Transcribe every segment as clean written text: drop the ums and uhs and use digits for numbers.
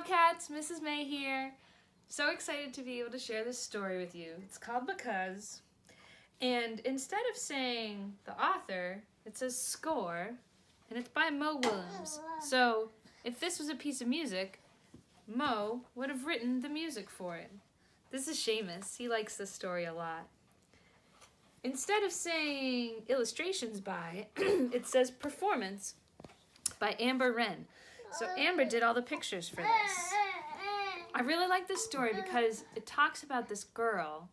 Bobcats, Mrs. May here. So excited to be able to share this story with you. It's called Because, and instead of saying the author, it says score, and it's by Mo Willems. So if this was a piece of music, Mo would have written the music for it. This is Seamus. He likes this story a lot. Instead of saying illustrations by, it says performance by Amber Wren. So Amber did all the pictures for this. I really like this story because it talks about this girl,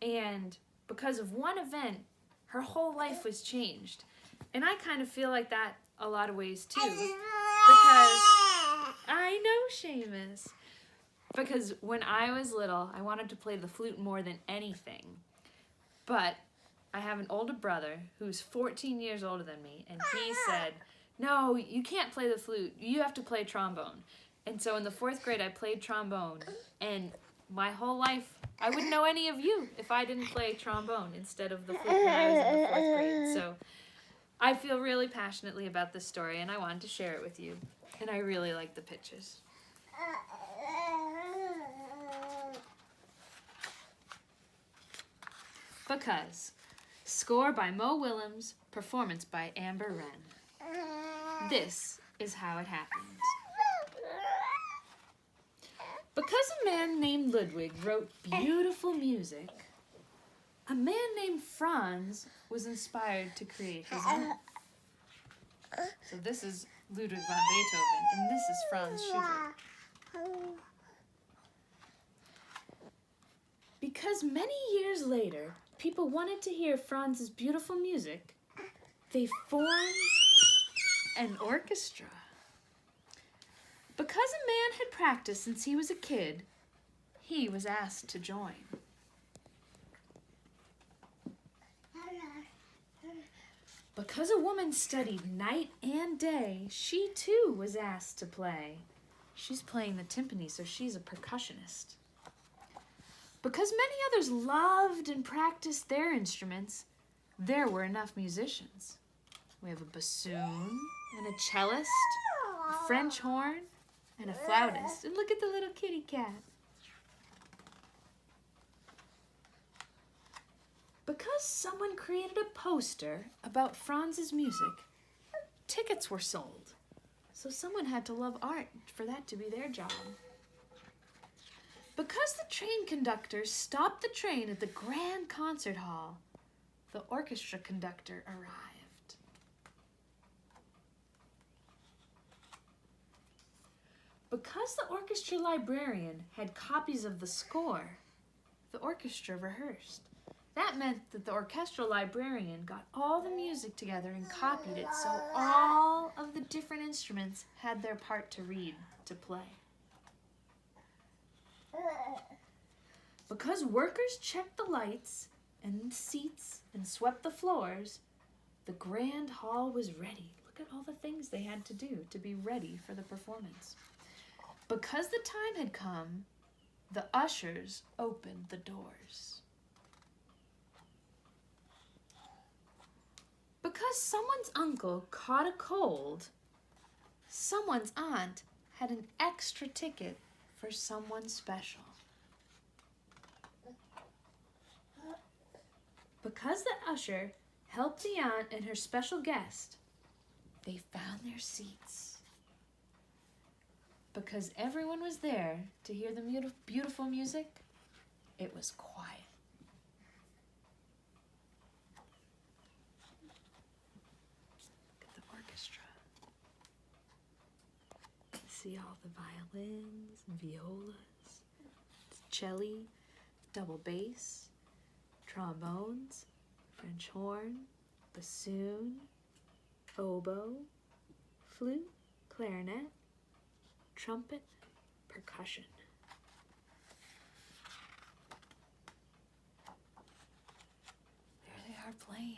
and because of one event, her whole life was changed. And I kind of feel like that a lot of ways too. Because, I know, Seamus. Because when I was little, I wanted to play the flute more than anything. But I have an older brother who's 14 years older than me, and he said, no, you can't play the flute. You have to play trombone. And so in the 4th grade, I played trombone. And my whole life, I wouldn't know any of you if I didn't play trombone instead of the flute when I was in the 4th grade. So I feel really passionately about this story, and I wanted to share it with you. And I really like the pictures. Because. Score by Mo Willems, performance by Amber Wren. This is how it happened. Because a man named Ludwig wrote beautiful music, a man named Franz was inspired to create his own. So this is Ludwig van Beethoven, and this is Franz Schubert. Because many years later, people wanted to hear Franz's beautiful music, they formed an orchestra. Because a man had practiced since he was a kid, he was asked to join. Because a woman studied night and day, she too was asked to play. She's playing the timpani, so she's a percussionist. Because many others loved and practiced their instruments, there were enough musicians. We have a bassoon and a cellist, a French horn, and a flautist. And look at the little kitty cat. Because someone created a poster about Franz's music, tickets were sold. So someone had to love art for that to be their job. Because the train conductor stopped the train at the Grand Concert Hall, the orchestra conductor arrived. Because the orchestra librarian had copies of the score, the orchestra rehearsed. That meant that the orchestral librarian got all the music together and copied it so all of the different instruments had their part to read, to play. Because workers checked the lights and seats and swept the floors, the grand hall was ready. Look at all the things they had to do to be ready for the performance. Because the time had come, the ushers opened the doors. Because someone's uncle caught a cold, someone's aunt had an extra ticket for someone special. Because the usher helped the aunt and her special guest, they found their seats. Because everyone was there to hear the beautiful music, it was quiet. Look at the orchestra. See all the violins and violas, cello, double bass, trombones, French horn, bassoon, oboe, flute, clarinet, trumpet, percussion. There they are playing.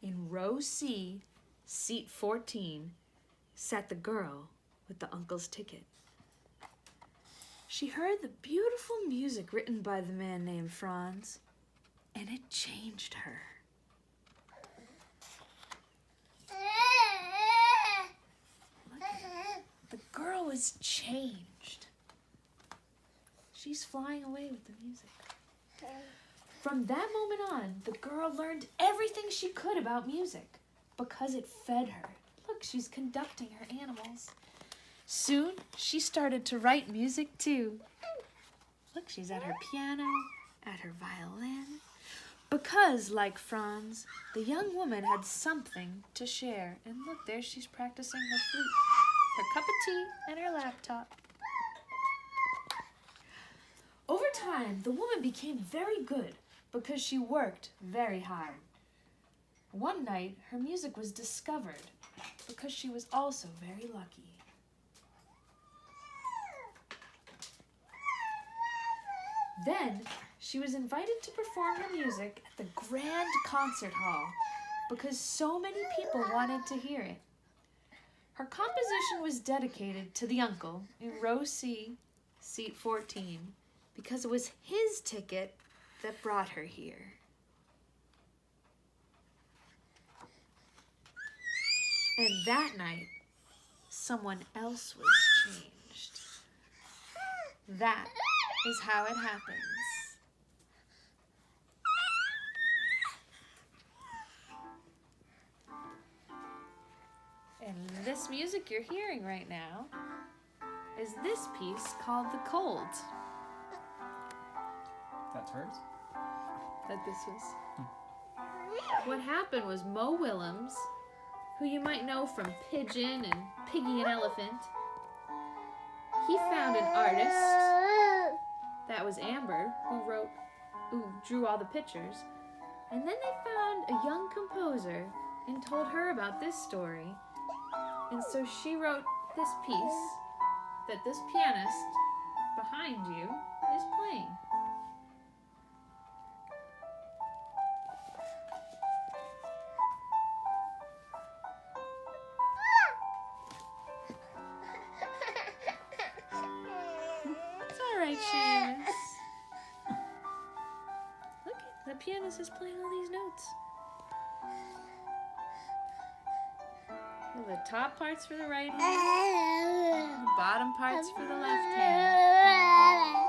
In row C, seat 14, sat the girl with the uncle's ticket. She heard the beautiful music written by the man named Franz, and it changed her. was changed. She's flying away with the music. From that moment on, the girl learned everything she could about music because it fed her. Look, she's conducting her animals. Soon, she started to write music too. Look, she's at her piano, at her violin. Because, like Franz, the young woman had something to share. And look, there she's practicing her flute, her cup of tea, and her laptop. Over time, the woman became very good because she worked very hard. One night, her music was discovered because she was also very lucky. Then, she was invited to perform her music at the Grand Concert Hall because so many people wanted to hear it. Her composition was dedicated to the uncle in row C, seat 14, because it was his ticket that brought her here. And that night, someone else was changed. That is how it happens. And this music you're hearing right now is this piece called The Cold. That's hers? That this was. What happened was Mo Willems, who you might know from Pigeon and Piggy and Elephant, he found an artist, that was Amber, who drew all the pictures, and then they found a young composer and told her about this story, and so she wrote this piece that this pianist behind you is playing. Alright, Seamus. Look, the pianist is playing all these notes. Well, the top part's for the right hand, the bottom part's for the left hand.